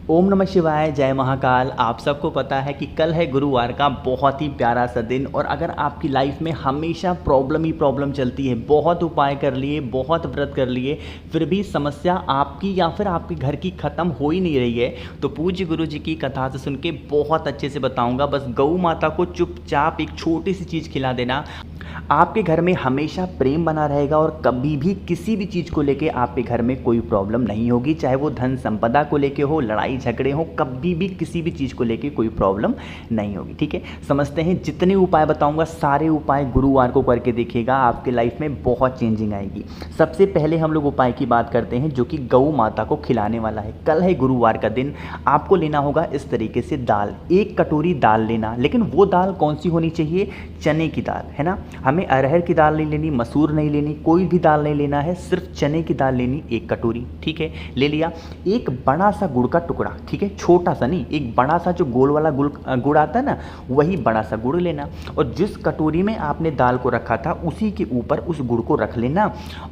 ओम नमः शिवाय, जय महाकाल। आप सबको पता है कि कल है गुरुवार का बहुत ही प्यारा सा दिन। और अगर आपकी लाइफ में हमेशा प्रॉब्लम ही प्रॉब्लम चलती है, बहुत उपाय कर लिए, बहुत व्रत कर लिए, फिर भी समस्या आपकी या फिर आपके घर की ख़त्म हो ही नहीं रही है, तो पूज्य गुरु जी की कथा से सुन के बहुत अच्छे से बताऊंगा। बस गौ माता को चुपचाप एक छोटी सी चीज़ खिला देना, आपके घर में हमेशा प्रेम बना रहेगा और कभी भी किसी भी चीज़ को लेके आपके घर में कोई प्रॉब्लम नहीं होगी। चाहे वो धन संपदा को लेके हो, लड़ाई झगड़े हो, कभी भी किसी भी चीज़ को लेके कोई प्रॉब्लम नहीं होगी। ठीक है, समझते हैं। जितने उपाय बताऊंगा सारे उपाय गुरुवार को करके देखिएगा, आपके लाइफ में बहुत चेंजिंग आएगी। सबसे पहले हम लोग उपाय की बात करते हैं जो कि गौ माता को खिलाने वाला है। कल है गुरुवार का दिन। आपको लेना होगा इस तरीके से दाल, 1 कटोरी दाल लेना। लेकिन वो दाल कौन सी होनी चाहिए? चने की दाल, है ना। हमें अरहर की दाल नहीं लेनी, मसूर नहीं लेनी, कोई भी दाल नहीं लेना है, सिर्फ चने की दाल लेनी 1 कटोरी। ठीक है, ले लिया। एक बड़ा सा गुड़ का टुकड़ा, ठीक है, छोटा सा नहीं, एक बड़ा सा जो गोल वाला गुड़ आता है ना, वही बड़ा सा गुड़ लेना। और जिस कटोरी में आपने दाल को रखा था उसी के ऊपर उस गुड़ को रख लेना।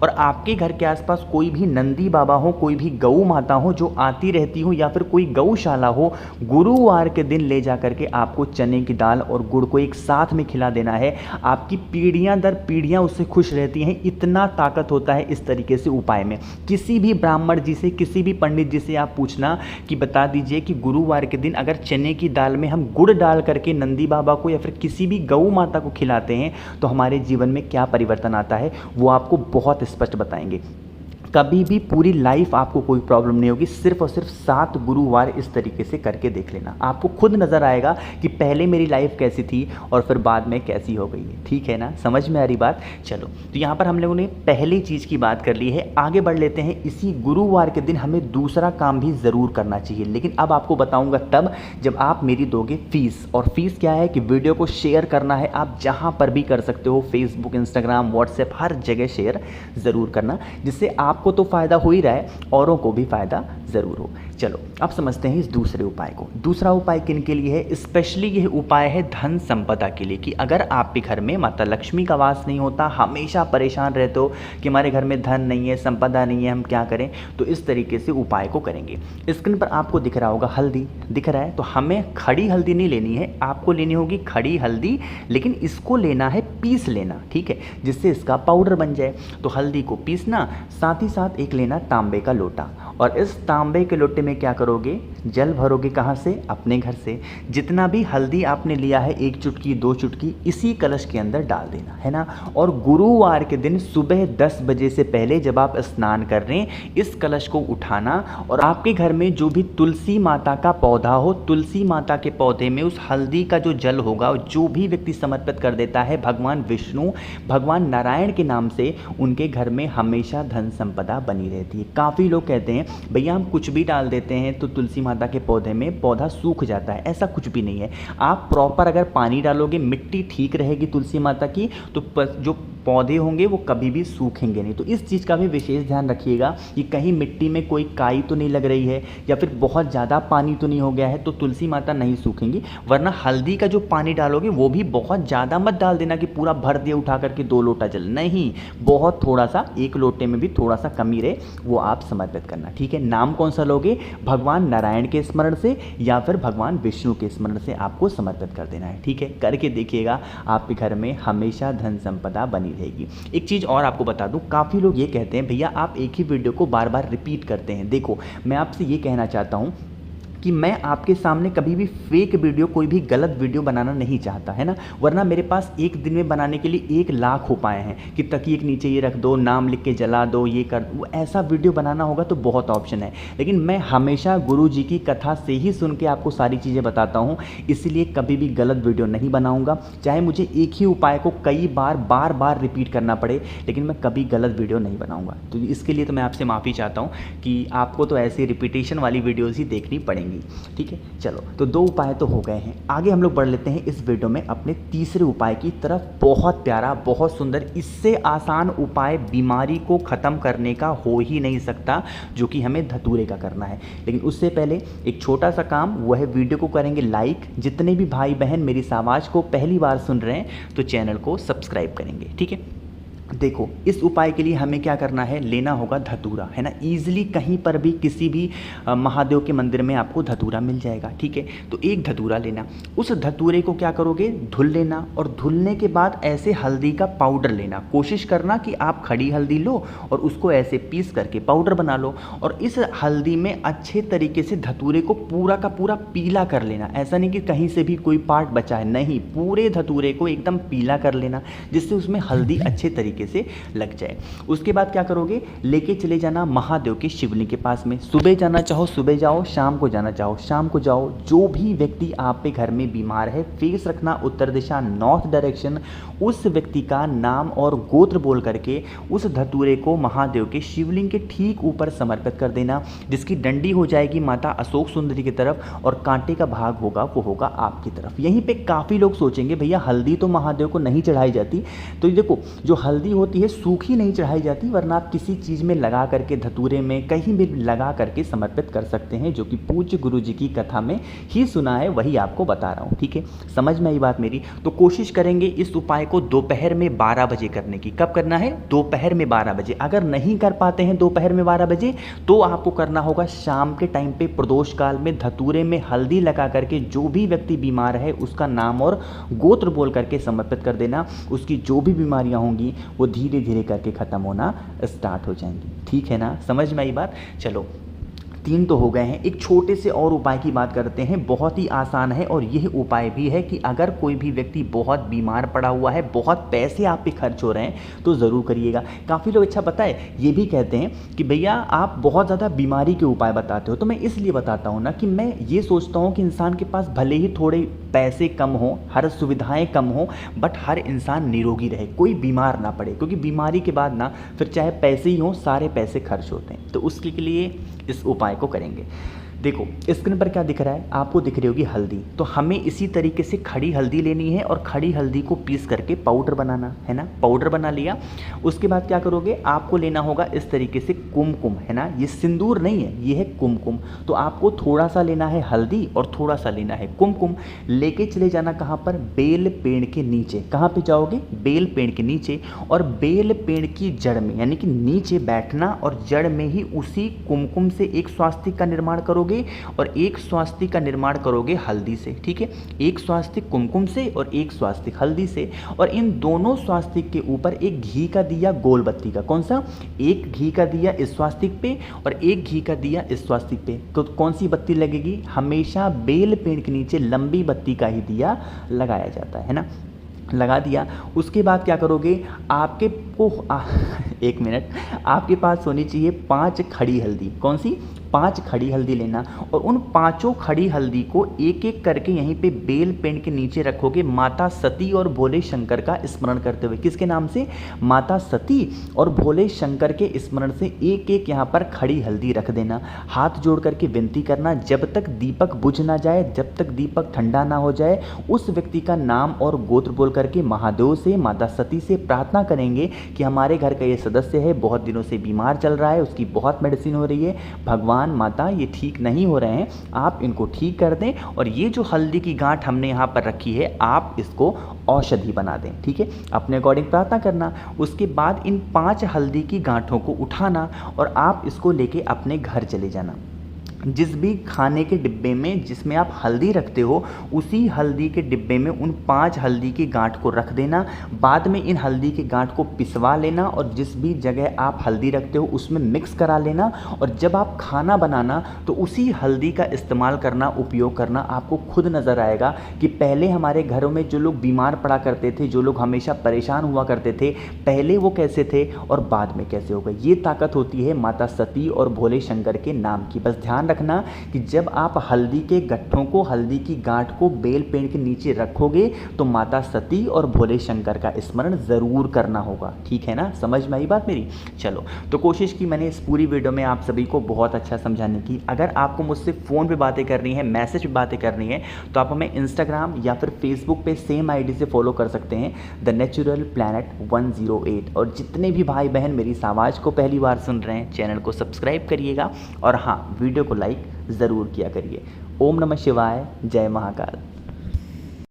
और आपके घर के आसपास कोई भी नंदी बाबा हो, कोई भी गौ माता हो जो आती रहती हो, या फिर कोई गौशाला हो, गुरुवार के दिन ले जा करके आपको चने की दाल और गुड़ को एक साथ में खिला देना है। आपकी पीढ़ियां दर पीढ़ियां उससे खुश रहती हैं। इतना ताकत होता है इस तरीके से उपाय में। किसी भी ब्राह्मण जी से, किसी भी पंडित जी से आप पूछना कि बता दीजिए कि गुरुवार के दिन अगर चने की दाल में हम गुड़ डाल करके नंदी बाबा को या फिर किसी भी गौ माता को खिलाते हैं तो हमारे जीवन में क्या परिवर्तन आता है, वो आपको बहुत स्पष्ट बताएंगे। कभी भी पूरी लाइफ आपको कोई प्रॉब्लम नहीं होगी। सिर्फ और सिर्फ 7 गुरुवार इस तरीके से करके देख लेना, आपको खुद नज़र आएगा कि पहले मेरी लाइफ कैसी थी और फिर बाद में कैसी हो गई है। ठीक है ना, समझ में आ रही बात। चलो, तो यहाँ पर हम लोगों ने पहली चीज़ की बात कर ली है, आगे बढ़ लेते हैं। इसी गुरुवार के दिन हमें दूसरा काम भी ज़रूर करना चाहिए, लेकिन अब आपको बताऊँगा तब जब आप मेरी दोगे फीस। और फीस क्या है कि वीडियो को शेयर करना है, आप जहाँ पर भी कर सकते हो, फेसबुक, इंस्टाग्राम, व्हाट्सएप, हर जगह शेयर ज़रूर करना, जिससे आपको तो फ़ायदा हो ही रहा है, औरों को भी फ़ायदा ज़रूर हो। चलो, अब समझते हैं इस दूसरे उपाय को। दूसरा उपाय किन के लिए है? स्पेशली यह उपाय है धन संपदा के लिए, कि अगर आपके घर में माता लक्ष्मी का वास नहीं होता, हमेशा परेशान रहते हो कि हमारे घर में धन नहीं है, संपदा नहीं है, हम क्या करें, तो इस तरीके से उपाय को करेंगे। स्क्रीन पर आपको दिख रहा होगा हल्दी, दिख रहा है, तो हमें खड़ी हल्दी नहीं लेनी है, आपको लेनी होगी खड़ी हल्दी, लेकिन इसको लेना है पीस लेना, ठीक है, जिससे इसका पाउडर बन जाए। तो हल्दी को पीसना, साथ ही साथ एक लेना तांबे का लोटा, और इस तांबे के लोटे में क्या करोगे? जल भरोगे। कहाँ से? अपने घर से। जितना भी हल्दी आपने लिया है, 1 चुटकी 2 चुटकी, इसी कलश के अंदर डाल देना, है ना। और गुरुवार के दिन सुबह 10 बजे से पहले जब आप स्नान कर रहे हैं, इस कलश को उठाना और आपके घर में जो भी तुलसी माता का पौधा हो, तुलसी माता के पौधे में उस हल्दी का जो जल होगा, जो भी व्यक्ति समर्पित कर देता है भगवान विष्णु, भगवान नारायण के नाम से, उनके घर में हमेशा धन संपदा बनी रहती है। काफ़ी लोग कहते हैं भैया हम कुछ भी डाल देते हैं तो तुलसी माता के पौधे में पौधा सूख जाता है। ऐसा कुछ भी नहीं है। आप प्रॉपर अगर पानी डालोगे, मिट्टी ठीक रहेगी तुलसी माता की, तो जो पौधे होंगे वो कभी भी सूखेंगे नहीं। तो इस चीज़ का भी विशेष ध्यान रखिएगा कि कहीं मिट्टी में कोई काई तो नहीं लग रही है, या फिर बहुत ज़्यादा पानी तो नहीं हो गया है, तो तुलसी माता नहीं सूखेंगी। वरना हल्दी का जो पानी डालोगे वो भी बहुत ज़्यादा मत डाल देना कि पूरा भर दिया उठा करके 2 लोटा जल, नहीं, बहुत थोड़ा सा, 1 लोटे में भी थोड़ा सा कमी रहे, वो आप समर्पित करना। ठीक है, नाम कौन सा लोगे? भगवान नारायण के स्मरण से या फिर भगवान विष्णु के स्मरण से आपको समर्पित कर देना है। ठीक है, करके देखिएगा, आपके घर में हमेशा धन संपदा बनी रहेगी। एक चीज़ और आपको बता दूं, काफ़ी लोग ये कहते हैं भैया आप एक ही वीडियो को बार बार रिपीट करते हैं। देखो, मैं आपसे ये कहना चाहता हूँ कि मैं आपके सामने कभी भी फेक वीडियो, कोई भी गलत वीडियो बनाना नहीं चाहता, है ना। वरना मेरे पास एक दिन में बनाने के लिए 1 लाख उपाय हैं कि तकिए के नीचे ये रख दो, नाम लिख के जला दो, ये कर दो। ऐसा वीडियो बनाना होगा तो बहुत ऑप्शन है, लेकिन मैं हमेशा गुरु जी की कथा से ही सुन के आपको सारी चीज़ें बताता हूँ, इसलिए कभी भी गलत वीडियो नहीं बनाऊँगा। चाहे मुझे एक ही उपाय को कई बार बार बार रिपीट करना पड़े, लेकिन मैं कभी गलत वीडियो नहीं बनाऊँगा। तो इसके लिए तो मैं आपसे माफ़ी चाहता हूँ कि आपको तो ऐसी रिपीटेशन वाली वीडियोज़ ही देखनी पड़ेंगी। ठीक है, चलो, तो 2 उपाय तो हो गए हैं। आगे हम लोग बढ़ लेते हैं इस वीडियो में अपने तीसरे उपाय की तरफ। बहुत प्यारा, बहुत सुंदर, इससे आसान उपाय बीमारी को ख़त्म करने का हो ही नहीं सकता, जो कि हमें धतूरे का करना है। लेकिन उससे पहले एक छोटा सा काम, वह है वीडियो को करेंगे लाइक। जितने भी भाई बहन मेरी इस आवाज़ को पहली बार सुन रहे हैं तो चैनल को सब्सक्राइब करेंगे। ठीक है, देखो, इस उपाय के लिए हमें क्या करना है, लेना होगा धतूरा, है ना। ईजिली कहीं पर भी किसी भी महादेव के मंदिर में आपको धतूरा मिल जाएगा, ठीक है। तो एक धतूरा लेना, उस धतूरे को क्या करोगे, धुल लेना, और धुलने के बाद ऐसे हल्दी का पाउडर लेना। कोशिश करना कि आप खड़ी हल्दी लो और उसको ऐसे पीस करके पाउडर बना लो, और इस हल्दी में अच्छे तरीके से धतूरे को पूरा का पूरा पीला कर लेना। ऐसा नहीं कि कहीं से भी कोई पार्ट बचा है, नहीं, पूरे धतूरे को एकदम पीला कर लेना, जिससे उसमें हल्दी अच्छे तरीके से लग जाए। उसके बाद क्या करोगे, लेके चले जाना महादेव के शिवलिंग के पास में। सुबह जाना चाहो सुबह जाओ, शाम को जाना चाहो शाम को जाओ। जो भी व्यक्ति आप पे घर में बीमार है, फेस रखना उत्तर दिशा, नॉर्थ डायरेक्शन। उस व्यक्ति का नाम और गोत्र बोल करके उस धतूरे को महादेव के शिवलिंग के ठीक ऊपर समर्पित कर देना, जिसकी डंडी हो जाएगी माता अशोक सुंदरी की तरफ और कांटे का भाग होगा वो होगा आपकी तरफ। यहीं पे काफ़ी लोग सोचेंगे भैया हल्दी तो महादेव को नहीं चढ़ाई जाती, तो देखो जो हल्दी होती है सूखी नहीं चढ़ाई जाती, वरना आप किसी चीज़ में लगा करके, धतूरे में कहीं भी लगा करके समर्पित कर सकते हैं, जो कि पूज्य गुरु जी की कथा में ही सुना है, वही आपको बता रहा हूँ, ठीक है। समझ में आई बात मेरी। तो कोशिश करेंगे इस उपाय को दोपहर में 12 बजे करने की। कब करना है, दोपहर में 12 बजे। अगर नहीं कर पाते हैं दोपहर में 12 बजे, तो आपको करना होगा शाम के टाइम पे प्रदोष काल में धतूरे में हल्दी लगा करके जो भी व्यक्ति बीमार है उसका नाम और गोत्र बोल करके समर्पित कर देना। उसकी जो भी बीमारियां होंगी वो धीरे धीरे करके ख़त्म होना स्टार्ट हो जाएंगी, ठीक है ना। समझ में आई बात। चलो 3 तो हो गए हैं। एक छोटे से और उपाय की बात करते हैं, बहुत ही आसान है, और यह उपाय भी है कि अगर कोई भी व्यक्ति बहुत बीमार पड़ा हुआ है, बहुत पैसे आप पे खर्च हो रहे हैं, तो ज़रूर करिएगा। काफ़ी लोग, अच्छा पता है, ये भी कहते हैं कि भैया आप बहुत ज़्यादा बीमारी के उपाय बताते हो। तो मैं इसलिए बताता हूँ ना कि मैं ये सोचता हूँ कि इंसान के पास भले ही थोड़े पैसे कम हो, हर सुविधाएं कम हो, बट हर इंसान निरोगी रहे, कोई बीमार ना पड़े, क्योंकि बीमारी के बाद ना फिर चाहे पैसे ही हों, सारे पैसे खर्च होते हैं। तो उसके लिए इस उपाय को करेंगे। देखो स्क्रीन पर क्या दिख रहा है, आपको दिख रही होगी हल्दी। तो हमें इसी तरीके से खड़ी हल्दी लेनी है और खड़ी हल्दी को पीस करके पाउडर बनाना है ना। पाउडर बना लिया, उसके बाद क्या करोगे, आपको लेना होगा इस तरीके से कुमकुम, है ना। ये सिंदूर नहीं है, ये है कुमकुम। तो आपको थोड़ा सा लेना है हल्दी और थोड़ा सा लेना है कुमकुम। लेके चले जाना कहाँ पर, बेल पेड़ के नीचे। कहाँ पे जाओगे, बेल पेड़ के नीचे, और बेल पेड़ की जड़ में, यानी कि नीचे बैठना और जड़ में ही उसी कुमकुम से एक स्वास्तिक का निर्माण करोगे और एक स्वास्तिक का निर्माण करोगे हल्दी से, ठीक है। एक स्वास्तिक कुमकुम से और एक स्वास्तिक हल्दी से, और इन दोनों स्वास्तिक के ऊपर एक घी का दिया गोल बत्ती का। कौन सा, एक घी का दिया इस स्वास्तिक पे और एक घी का दिया इस स्वास्तिक पे। तो कौन सी बत्ती लगेगी, हमेशा बेल पेड़ के नीचे लंबी बत्ती का ही दिया लगाया जाता है ना। लगा दिया, उसके बाद क्या करोगे, आपके को एक मिनट, आपके पास होनी चाहिए 5 खड़ी हल्दी। कौन सी, 5 खड़ी हल्दी लेना, और उन 5 खड़ी हल्दी को एक एक करके यहीं पे बेल पेड़ के नीचे रखोगे, माता सती और भोले शंकर का स्मरण करते हुए। किसके नाम से, माता सती और भोले शंकर के स्मरण से एक एक यहाँ पर खड़ी हल्दी रख देना। हाथ जोड़ करके विनती करना, जब तक दीपक बुझ ना जाए, जब तक दीपक ठंडा ना हो जाए, उस व्यक्ति का नाम और गोत्र बोल करके महादेव से, माता सती से प्रार्थना करेंगे कि हमारे घर का ये सदस्य है, बहुत दिनों से बीमार चल रहा है, उसकी बहुत मेडिसिन हो रही है, भगवान माता ये ठीक नहीं हो रहे हैं, आप इनको ठीक कर दें, और ये जो हल्दी की गांठ हमने यहाँ पर रखी है, आप इसको औषधि बना दें, ठीक है। अपने अकॉर्डिंग प्रार्थना करना। उसके बाद इन 5 हल्दी की गांठों को उठाना और आप इसको लेके अपने घर चले जाना। जिस भी खाने के डिब्बे में जिसमें आप हल्दी रखते हो, उसी हल्दी के डिब्बे में उन 5 हल्दी की गांठ को रख देना। बाद में इन हल्दी की गांठ को पिसवा लेना और जिस भी जगह आप हल्दी रखते हो उसमें मिक्स करा लेना, और जब आप खाना बनाना तो उसी हल्दी का इस्तेमाल करना, उपयोग करना। आपको खुद नज़र आएगा कि पहले हमारे घरों में जो लोग बीमार पड़ा करते थे, जो लोग हमेशा परेशान हुआ करते थे, पहले वो कैसे थे और बाद में कैसे हो गए। ये ताकत होती है माता सती और भोले शंकर के नाम की। बस ध्यान रखना कि जब आप हल्दी के गट्ठों को, हल्दी की गांठ को बेल पेड़ के नीचे रखोगे तो माता सती और भोले शंकर का स्मरण ज़रूर करना होगा, ठीक है ना। समझ में आई बात मेरी। चलो, तो कोशिश की मैंने इस पूरी वीडियो में आप सभी को बहुत अच्छा समझाने की। अगर आपको मुझसे फ़ोन पे बातें करनी है, मैसेज पे बातें करनी है, तो आप हमें इंस्टाग्राम या फिर फेसबुक पे सेम आईडी से फॉलो कर सकते हैं, द नेचुरल प्लैनेट 108। और जितने भी भाई बहन मेरी इस आवाज़ को पहली बार सुन रहे हैं, चैनल को सब्सक्राइब करिएगा और हाँ, वीडियो को लाइक ज़रूर किया करिए। ओम नमः शिवाय, जय महाकाल।